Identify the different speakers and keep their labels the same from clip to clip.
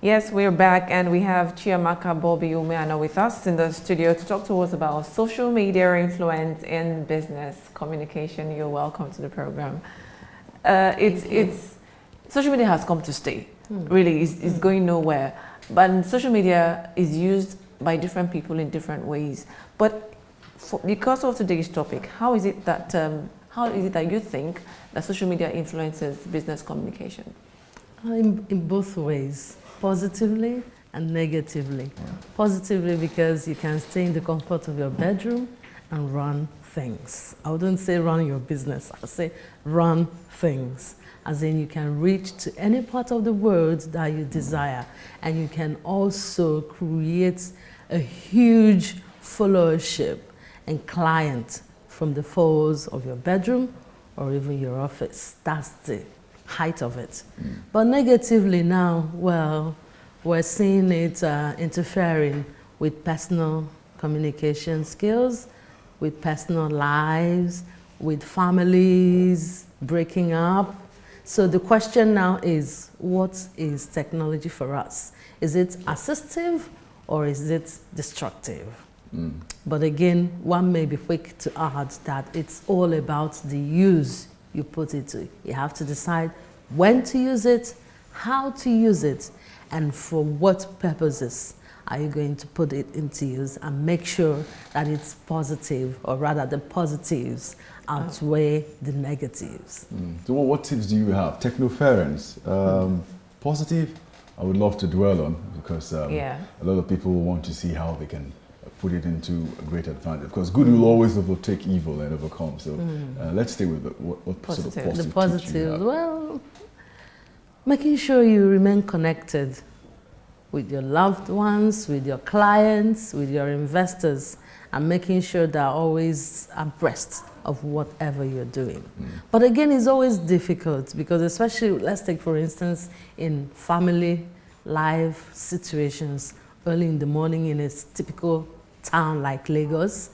Speaker 1: Yes, we're back and we have Chiamaka Bobby-Umeano with us in the studio to talk to us about social media influence in business communication. You're welcome to the program. It's social media has come to stay. Really, it's going nowhere. But social media is used by different people in different ways. But because of today's topic, how is it that you think that social media influences business communication?
Speaker 2: In both ways, positively and negatively. Yeah. Positively because you can stay in the comfort of your bedroom and run things. I wouldn't say run your business, I would say run things. As in you can reach to any part of the world that you desire, and you can also create a huge followership and client from the folds of your bedroom or even your office. That's the height of it. But negatively now, well, we're seeing it interfering with personal communication skills, with personal lives, with families breaking up. So the question now is, what is technology for us? Is it assistive or is it destructive? But again, one may be quick to add that it's all about the use you put it to. You have to decide when to use it, how to use it, and for what purposes are you going to put it into use, and make sure that it's positive, or rather the positives outweigh the negatives.
Speaker 3: So what tips do you have? Technoference, positive, I would love to dwell on, because a lot of people want to see how they can put it into a great advantage. Because good will always overtake evil and overcome. So let's stay with what sort of positive
Speaker 2: the positive,
Speaker 3: tips you have.
Speaker 2: Well, making sure you remain connected with your loved ones, with your clients, with your investors, and making sure they're always abreast of whatever you're doing. But again, it's always difficult because, especially, let's take for instance, in family life situations, early in the morning in a typical town like Lagos,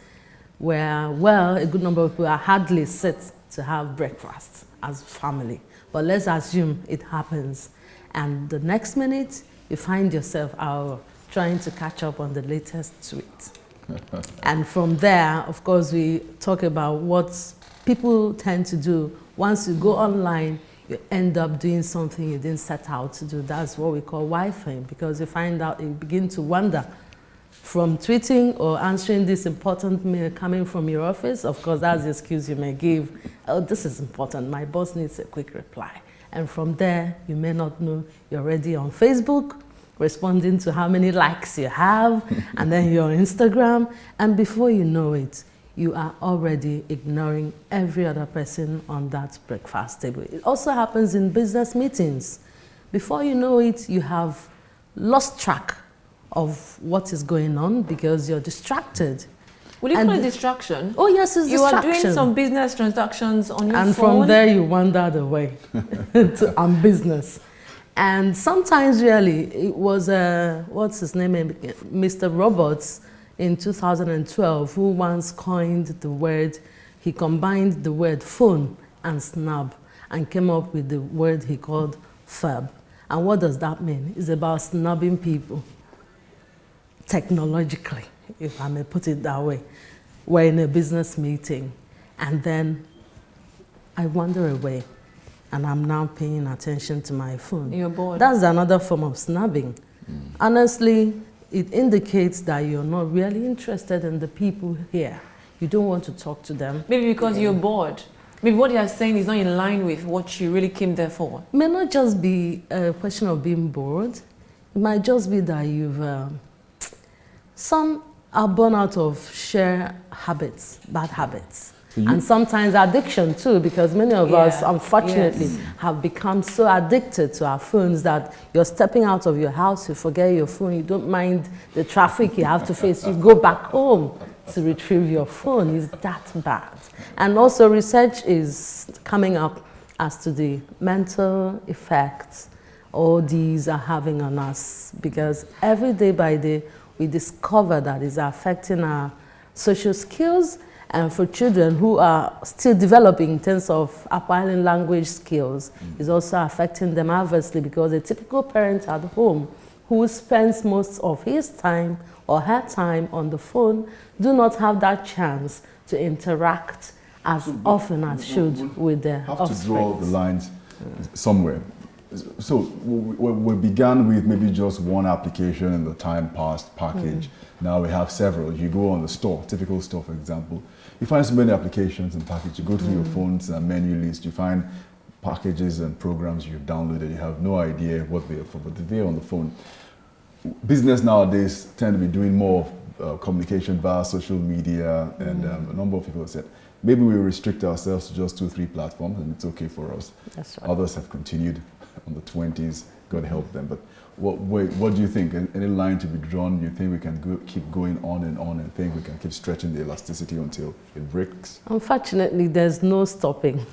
Speaker 2: where, well, a good number of people are hardly sit to have breakfast as family. But let's assume it happens, and the next minute you find yourself out trying to catch up on the latest tweet. And from there, of course, we talk about what people tend to do. Once you go online, you end up doing something you didn't set out to do. That's what we call Wi-Fi, because you find out, you begin to wonder, from tweeting or answering this important mail coming from your office, of course, that's the excuse you may give. Oh, this is important, my boss needs a quick reply. And from there, you may not know you're already on Facebook, responding to how many likes you have, and then you're on Instagram, and before you know it, you are already ignoring every other person on that breakfast table. It also happens in business meetings. Before you know it, you have lost track of what is going on because you're distracted.
Speaker 1: Will you call it distraction?
Speaker 2: Oh yes, it's distraction.
Speaker 1: You are doing some business transactions on your phone.
Speaker 2: And from there you wandered away on business. And sometimes really, it was, what's his name, Mr. Roberts in 2012, who once coined the word, he combined the word phone and snub and came up with the word he called fab. And what does that mean? It's about snubbing people technologically, if I may put it that way. We're in a business meeting, and then I wander away, and I'm now paying attention to my phone.
Speaker 1: You're bored.
Speaker 2: That's another form of snubbing. Honestly, it indicates that you're not really interested in the people here. You don't want to talk to them.
Speaker 1: Maybe because you're bored. Maybe what you are saying is not in line with what you really came there for.
Speaker 2: It may not just be a question of being bored. It might just be that you've... some are born out of shared habits, bad habits. And sometimes addiction too, because many of us, unfortunately, have become so addicted to our phones that you're stepping out of your house, you forget your phone, you don't mind the traffic you have to face, you go back home to retrieve your phone. Is that bad? And also research is coming up as to the mental effects all these are having on us, because every day by day we discover that it's affecting our social skills, and for children who are still developing in terms of acquiring language skills, is also affecting them adversely, because a typical parent at home who spends most of his time or her time on the phone do not have that chance to interact as often as should with their
Speaker 3: have
Speaker 2: offspring.
Speaker 3: to draw the lines somewhere. So we began with maybe just one application in the time past package. Now we have several. You go on the store, typical store for example, you find so many applications and packages. You go through your phone's menu list, you find packages and programs you've downloaded. You have no idea what they're for, but they're on the phone. Business nowadays tend to be doing more communication via social media, and a number of people have said, maybe we restrict ourselves to just 2 or 3 platforms and it's okay for us.
Speaker 2: That's right.
Speaker 3: Others have continued on the 20s, God help them. But what do you think? Any line to be drawn? You think we can keep going on and think we can keep stretching the elasticity until it breaks?
Speaker 2: Unfortunately, there's no stopping.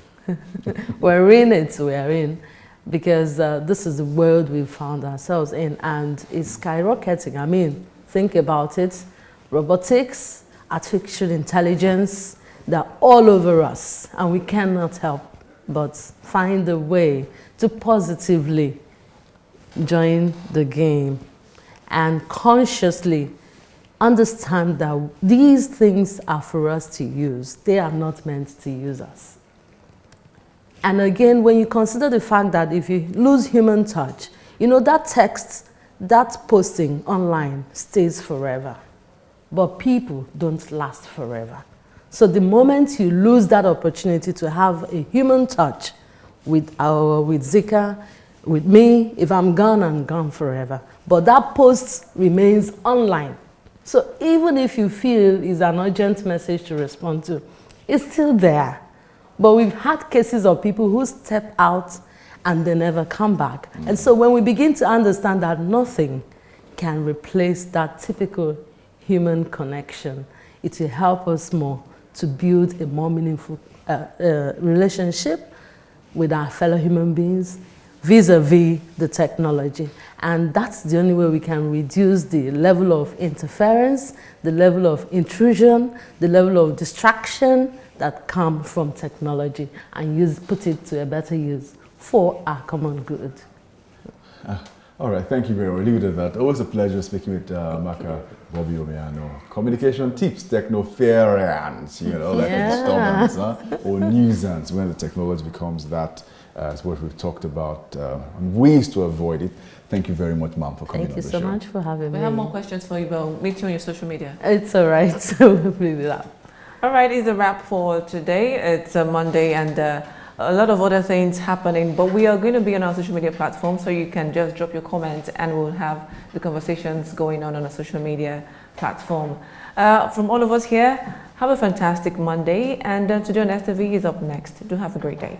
Speaker 2: We're in it, we're in. Because this is the world we've found ourselves in, and it's skyrocketing. I mean, think about it. Robotics, artificial intelligence, they're all over us, and we cannot help but find a way to positively join the game and consciously understand that these things are for us to use. They are not meant to use us. And again, when you consider the fact that if you lose human touch, you know, that text, that posting online stays forever. But people don't last forever. So the moment you lose that opportunity to have a human touch with Zika, with me, if I'm gone forever. But that post remains online. So even if you feel it's an urgent message to respond to, it's still there. But we've had cases of people who step out and they never come back. And so when we begin to understand that nothing can replace that typical human connection, it will help us more to build a more meaningful relationship with our fellow human beings vis-a-vis the technology. And that's the only way we can reduce the level of interference, the level of intrusion, the level of distraction that come from technology, and put it to a better use for our common good.
Speaker 3: All right, thank you very much. Leave it at that. Always a pleasure speaking with Maka Bobby-Umeano. Communication tips, technoference, you know, like a disturbance, or nuisance when the technology becomes that. Is what we've talked about, ways to avoid it. Thank you very much, ma'am, for coming on the show.
Speaker 2: Thank you so much for having me.
Speaker 1: We have more questions for you, but meet you on your social media.
Speaker 2: It's all right. We'll leave it up.
Speaker 1: All right, it's a wrap for today. It's a Monday and a lot of other things happening, but we are going to be on our social media platform, so you can just drop your comments and we'll have the conversations going on a social media platform. From all of us here, have a fantastic Monday, and Today on STV is up next. Do have a great day.